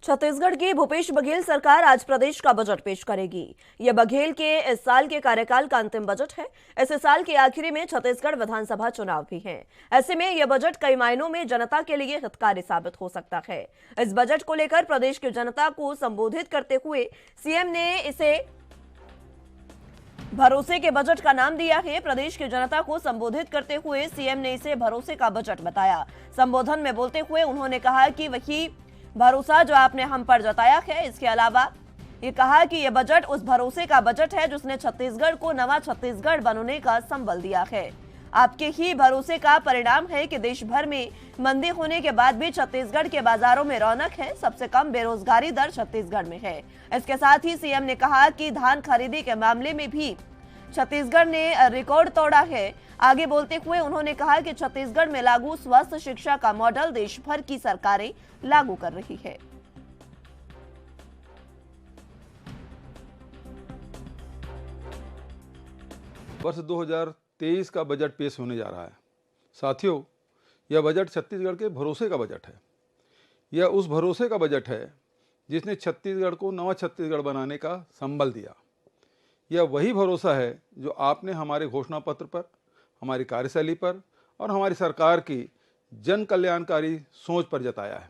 छत्तीसगढ़ की भूपेश बघेल सरकार आज प्रदेश का बजट पेश करेगी। यह बघेल के इस साल के कार्यकाल का अंतिम बजट है। इस साल के आखिरी में छत्तीसगढ़ विधानसभा चुनाव भी हैं। ऐसे में यह बजट कई मायनों में जनता के लिए हितकारी साबित हो सकता है। इस बजट को लेकर प्रदेश की जनता को संबोधित करते हुए सीएम ने इसे भरोसे के बजट का नाम दिया है। प्रदेश की जनता को संबोधित करते हुए सीएम ने इसे भरोसे का बजट बताया। संबोधन में बोलते हुए उन्होंने कहा कि वही भरोसा जो आपने हम पर जताया है, इसके अलावा ये कहा कि यह बजट उस भरोसे का बजट है जिसने छत्तीसगढ़ को नवा छत्तीसगढ़ बनने का संबल दिया है। आपके ही भरोसे का परिणाम है कि देश भर में मंदी होने के बाद भी छत्तीसगढ़ के बाजारों में रौनक है। सबसे कम बेरोजगारी दर छत्तीसगढ़ में है। इसके साथ ही सीएम ने कहा कि धान खरीदी के मामले में भी छत्तीसगढ़ ने रिकॉर्ड तोड़ा है। आगे बोलते हुए उन्होंने कहा कि छत्तीसगढ़ में लागू स्वास्थ्य शिक्षा का मॉडल देश भर की सरकारें लागू कर रही है। वर्ष 2023 का बजट पेश होने जा रहा है। साथियों, यह बजट छत्तीसगढ़ के भरोसे का बजट है। यह उस भरोसे का बजट है जिसने छत्तीसगढ़ को नवा छत्तीसगढ़ बनाने का संबल दिया। यह वही भरोसा है जो आपने हमारे घोषणा पत्र पर, हमारी कार्यशैली पर और हमारी सरकार की जन कल्याणकारी सोच पर जताया है।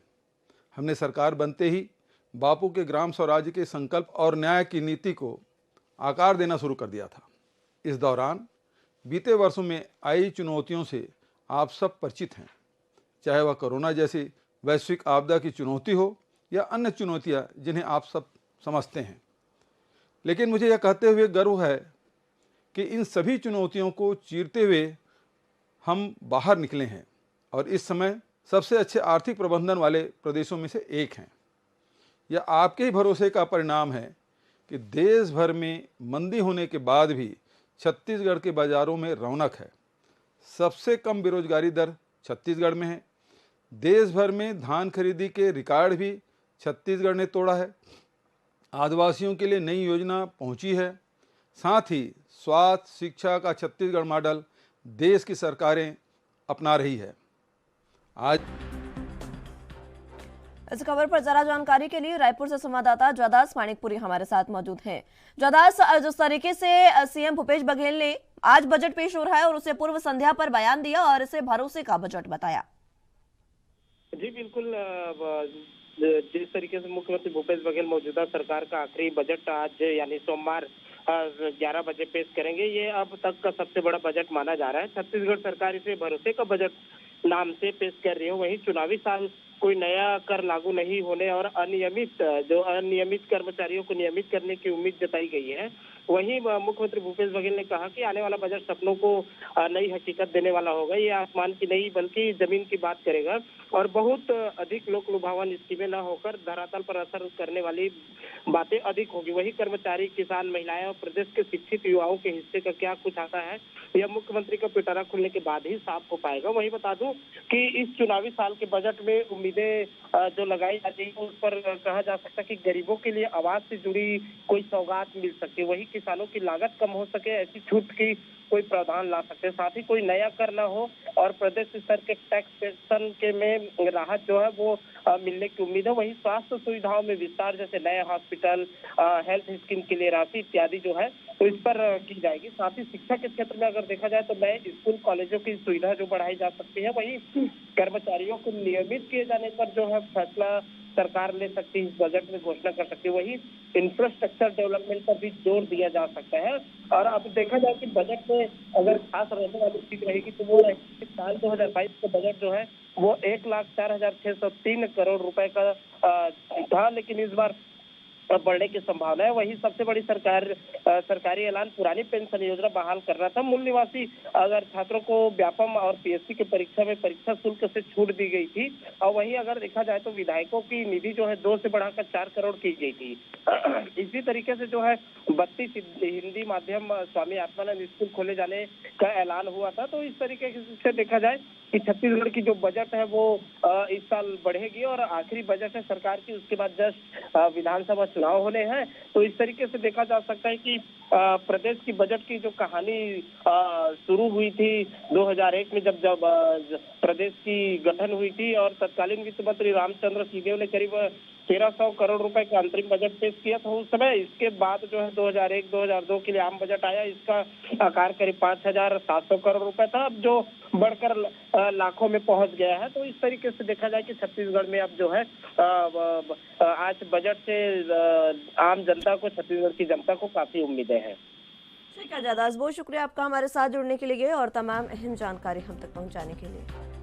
हमने सरकार बनते ही बापू के ग्राम स्वराज्य के संकल्प और न्याय की नीति को आकार देना शुरू कर दिया था। इस दौरान बीते वर्षों में आई चुनौतियों से आप सब परिचित हैं, चाहे वह कोरोना जैसी वैश्विक आपदा की चुनौती हो या अन्य चुनौतियां जिन्हें आप सब समझते हैं। लेकिन मुझे यह कहते हुए गर्व है कि इन सभी चुनौतियों को चीरते हुए हम बाहर निकले हैं और इस समय सबसे अच्छे आर्थिक प्रबंधन वाले प्रदेशों में से एक हैं। यह आपके ही भरोसे का परिणाम है कि देश भर में मंदी होने के बाद भी छत्तीसगढ़ के बाज़ारों में रौनक है। सबसे कम बेरोजगारी दर छत्तीसगढ़ में है। देश भर में धान खरीदी के रिकॉर्ड भी छत्तीसगढ़ ने तोड़ा है। आदिवासियों के लिए नई योजना पहुंची है। साथ ही स्वास्थ्य शिक्षा का छत्तीसगढ़ मॉडल देश की सरकारें अपना रही है। आज इस खबर पर ज्यादा जानकारी के लिए रायपुर से संवाददाता ज्वादास माणिकपुरी हमारे साथ मौजूद हैं। ज्वादास, जिस तरीके से सीएम भूपेश बघेल ने आज बजट पेश हो रहा है और उसे पूर्व संध्या पर बयान दिया और इसे भरोसे का बजट बताया। जी बिल्कुल, जिस तरीके से मुख्यमंत्री भूपेश बघेल मौजूदा सरकार का आखिरी बजट आज यानी सोमवार 11 बजे पेश करेंगे, ये अब तक का सबसे बड़ा बजट माना जा रहा है। छत्तीसगढ़ सरकार इसे भरोसे का बजट नाम से पेश कर रही है। वहीं चुनावी साल कोई नया कर लागू नहीं होने और अनियमित कर्मचारियों को नियमित करने की उम्मीद जताई गई है। वहीं मुख्यमंत्री भूपेश बघेल ने कहा कि आने वाला बजट सपनों को नई हकीकत देने वाला होगा। ये आसमान की नहीं बल्कि जमीन की बात करेगा और बहुत अधिक लोक लुभावन स्कीमें न होकर धरातल पर असर करने वाली बातें अधिक होगी। वही कर्मचारी, किसान, महिलाएं और प्रदेश के शिक्षित युवाओं के हिस्से का क्या कुछ आता है, यह मुख्यमंत्री का पिटारा खुलने के बाद ही साफ हो पाएगा। वही बता दूं कि इस चुनावी साल के बजट में उम्मीदें जो लगाई जाती है उस पर कहा जा सकता है कि गरीबों के लिए आवास से जुड़ी कोई सौगात मिल सकती है। वही किसानों की लागत कम हो सके ऐसी छूट की कोई प्रावधान ला सकते हैं। साथ ही कोई नया कर न हो और प्रदेश स्तर के टैक्सेशन के में राहत जो है वो मिलने की उम्मीद है। वही स्वास्थ्य सुविधाओं में विस्तार, जैसे नए हॉस्पिटल, हेल्थ स्कीम के लिए राशि इत्यादि जो है तो इस पर की जाएगी। साथ ही शिक्षा के क्षेत्र में अगर देखा जाए तो नए स्कूल कॉलेजों की सुविधा जो बढ़ाई जा सकती है। वही कर्मचारियों को नियमित किए जाने पर जो है फैसला सरकार ले सकती है, इस बजट में घोषणा कर सकती है। वही इंफ्रास्ट्रक्चर डेवलपमेंट पर भी जोर दिया जा सकता है। और अब देखा जाए कि बजट में अगर खास रहने वाली चीज रहेगी तो वो रहेगी साल 2022 का बजट जो है वो 1,04,603 करोड़ रुपए का था, लेकिन इस बार बढ़ने की संभावना है। वही सबसे बड़ी सरकारी ऐलान पुरानी पेंशन योजना बहाल करना था। मूल निवासी अगर छात्रों को व्यापम और पीएससी की परीक्षा में परीक्षा शुल्क से छूट दी गई थी। और वही अगर देखा जाए तो विधायकों की निधि जो है 2 से बढ़ाकर 4 करोड़ की गई थी। इसी तरीके से जो है 32 हिंदी माध्यम स्वामी आत्मानंद स्कूल खोले जाने का ऐलान हुआ था। तो इस तरीके से देखा जाए कि छत्तीसगढ़ की जो बजट है वो इस साल बढ़ेगी और आखिरी बजट है सरकार की, उसके बाद जस्ट विधानसभा चुनाव होने हैं। तो इस तरीके से देखा जा सकता है कि प्रदेश की बजट की जो कहानी शुरू हुई थी 2001 में जब प्रदेश की गठन हुई थी और तत्कालीन वित्त मंत्री रामचंद्र सिंहदेव ने करीब 1300 करोड़ रुपए का अंतरिम बजट पेश किया था उस समय। इसके बाद जो है 2001-2002 के लिए आम बजट आया, इसका आकार करीब 5700 करोड़ रुपए था, अब जो बढ़कर लाखों में पहुंच गया है। तो इस तरीके से देखा जाए कि छत्तीसगढ़ में अब जो है आज बजट से आम जनता को, छत्तीसगढ़ की जनता को काफी उम्मीदें हैं। ठीक है जादास, बहुत शुक्रिया आपका हमारे साथ जुड़ने के लिए और तमाम अहम जानकारी हम तक पहुंचाने के लिए।